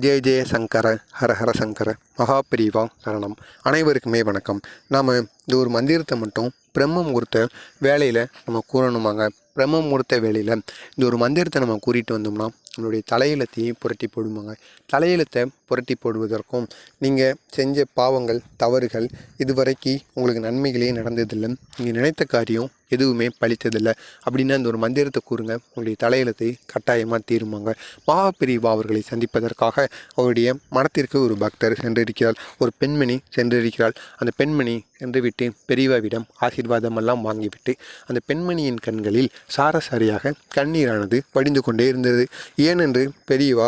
ஜெய ஜெய சங்கர ஹர ஹர சங்கர மகாபிரிவா சரணம். அனைவருக்குமே வணக்கம். நாம் இந்த ஒரு மந்திரத்தை மட்டும் பிரம்ம முகூர்த்த வேலையில் நம்ம கூறணுமாங்க. பிரம்ம முகூர்த்த வேலையில் இந்த ஒரு மந்திரத்தை நம்ம கூறிட்டு வந்தோம்னா நம்மளுடைய தலையெழுத்தையும் புரட்டி போடுவாங்க. தலையெழுத்தை புரட்டி போடுவதற்கும் நீங்கள் செஞ்ச பாவங்கள் தவறுகள் இதுவரைக்கும் உங்களுக்கு நன்மைகளே நடந்ததில்லை, நீங்கள் நினைத்த காரியம் எதுவுமே பலித்ததில்லை அப்படின்னா இந்த ஒரு மந்திரத்தை கூறுங்க, உங்களுடைய தலையெழுத்தை கட்டாயமாக தீருமாங்க. மகாபிரிவா அவர்களை சந்திப்பதற்காக அவருடைய மனத்திற்கு ஒரு பக்தர் சென்றிருக்கிறார், ஒரு பெண்மணி சென்றிருக்கிறாள். அந்த பெண்மணி சென்றுவிட்டு பெரியவாவிடம் ஆசீர்வாதமெல்லாம் வாங்கிவிட்டு அந்த பெண்மணியின் கண்களில் சாரசாரியாக கண்ணீரானது வடிந்து கொண்டே இருந்தது. ஏனென்று பெரியவா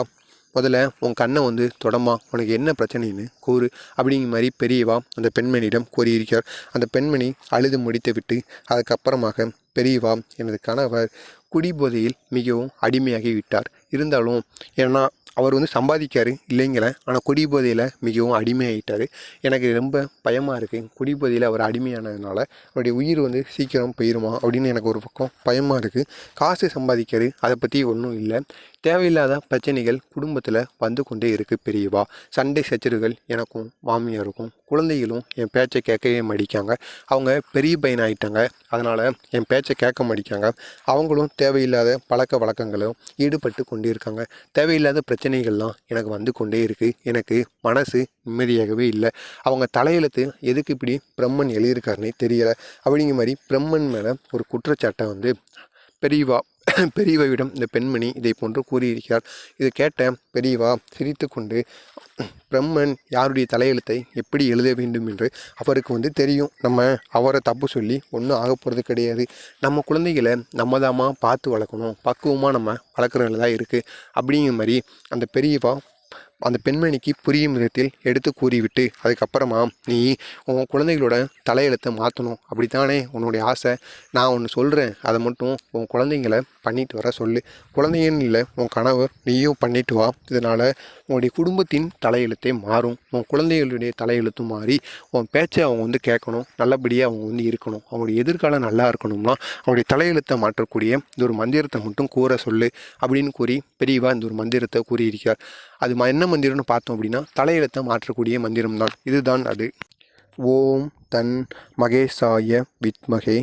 முதல்ல உன் கண்ணை தொடமா, உனக்கு என்ன பிரச்சனைன்னு கூறு அப்படிங்கிற மாதிரி பெரியவா அந்த பெண்மணியிடம் கூறியிருக்கிறார். அந்த பெண்மணி அழுது முடித்து விட்டு அதுக்கப்புறமாக பெரியவா, எனது கணவர் குடிபோதையில் மிகவும் அடிமையாகி விட்டார், இருந்தாலும் ஏன்னா அவர் சம்பாதிக்காரு இல்லைங்கள, ஆனால் குடிபோதையில் மிகவும் அடிமையாகிட்டார். எனக்கு ரொம்ப பயமாக இருக்குது, குடிபோதையில் அவர் அடிமையானதுனால அவருடைய உயிர் சீக்கிரம் போயிடுமா அப்படின்னு எனக்கு ஒரு பக்கம் பயமாக இருக்குது. காசு சம்பாதிக்காரு, அதை பற்றி ஒன்றும் இல்லை, தேவையில்லாத பிரச்சனைகள் குடும்பத்தில் வந்து கொண்டே இருக்குது பெரியவா. சண்டை சச்சரவுகள் எனக்கும் மாமியாருக்கும், குழந்தைகளும் என் பேச்சை கேட்கவே மாட்டிக்காங்க. அவங்க பெரிய பையன் ஆகிட்டாங்க, அதனால் என் பேச்சை கேட்க மாட்டிக்காங்க. அவங்களும் தேவையில்லாத பழக்க வழக்கங்களும் ஈடுபட்டு கொண்டே இருக்காங்க. தேவையில்லாத பிரச்சனைகள்லாம் எனக்கு வந்து கொண்டே இருக்குது. எனக்கு மனசு நிம்மதியாகவே இல்லை. அவங்க தலையெழுத்து எதுக்கு இப்படி பிரம்மன் எழுதியிருக்காருன்னே தெரியலை அப்படிங்கிற மாதிரி பிரம்மன் மேலே ஒரு குற்றச்சாட்டை பெரியவாவிடம் இந்த பெண்மணி இதை போன்று கூறியிருக்கிறார். இதை கேட்ட பெரியவா சிரித்து கொண்டு, பிரம்மன் யாருடைய தலையெழுத்தை எப்படி எழுத வேண்டும் என்று அவருக்கு தெரியும். நம்ம அவரை தப்பு சொல்லி ஒன்றும் ஆக போகிறது கிடையாது. நம்ம குழந்தைகளை நம்ம தாமா பார்த்து வளர்க்கணும், பக்குவமாக நம்ம வளர்க்குறதுல தான் இருக்குது அப்படிங்கிற மாதிரி அந்த பெரியவா அந்த பெண்மணிக்கு புரியும் விதத்தில் எடுத்து கூறிவிட்டு, அதுக்கப்புறமா நீ உன் குழந்தைகளோட தலையெழுத்தை மாற்றணும் அப்படித்தானே உன்னுடைய ஆசை, நான் ஒன்று சொல்கிறேன், அதை மட்டும் உன் குழந்தைங்களை பண்ணிட்டு வர சொல்லு. குழந்தைங்கன்னு இல்லை, உன் கணவர் நீயும் பண்ணிட்டு வா. இதனால் உன்னுடைய குடும்பத்தின் தலையெழுத்தே மாறும், உன் குழந்தைகளுடைய தலையெழுத்தும் மாறி உன் பேச்சை அவங்க கேட்கணும், நல்லபடியாக அவங்க இருக்கணும், அவங்களுடைய எதிர்காலம் நல்லா இருக்கணும்னா அவங்களுடைய தலையெழுத்தை மாற்றக்கூடிய இந்த ஒரு மந்திரத்தை மட்டும் கூற சொல்லு அப்படின்னு கூறி பெரியவா இந்த ஒரு மந்திரத்தை கூறியிருக்கிறார். அது என்ன மந்திரம்னு பார்த்தோம் அப்படின்னா தலையெழுத்தை மாற்றக்கூடிய மந்திரம் தான். இதுதான் அது. ஓம் தன் மகேசாய வித்மகே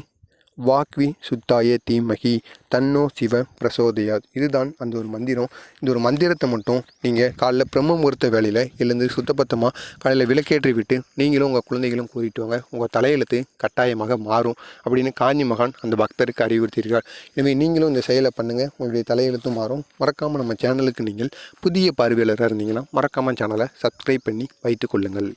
வாக்வி சுத்தாய தீமகி தன்னோ சிவ பிரசோதயாத். இதுதான் அந்த ஒரு மந்திரம். இந்த ஒரு மந்திரத்தை மட்டும் நீங்கள் காலைல பிரம்ம முகூர்த்த வேலையில் எழுந்து சுத்தபத்தமாக காலையில் விளக்கேற்றி விட்டு நீங்களும் உங்கள் குழந்தைகளும் கூறிட்டு வாங்க, உங்கள் தலையெழுத்து கட்டாயமாக மாறும் அப்படின்னு காஞ்சி மகான் அந்த பக்தருக்கு அறிவுறுத்தியிருக்கார். எனவே நீங்களும் இந்த செயலை பண்ணுங்கள், உங்களுடைய தலையெழுத்தும் மாறும். மறக்காமல் நம்ம சேனலுக்கு நீங்கள் புதிய பார்வையாளராக இருந்தீங்கன்னா மறக்காமல் சேனலை சப்ஸ்கிரைப் பண்ணி வைத்து கொள்ளுங்கள்.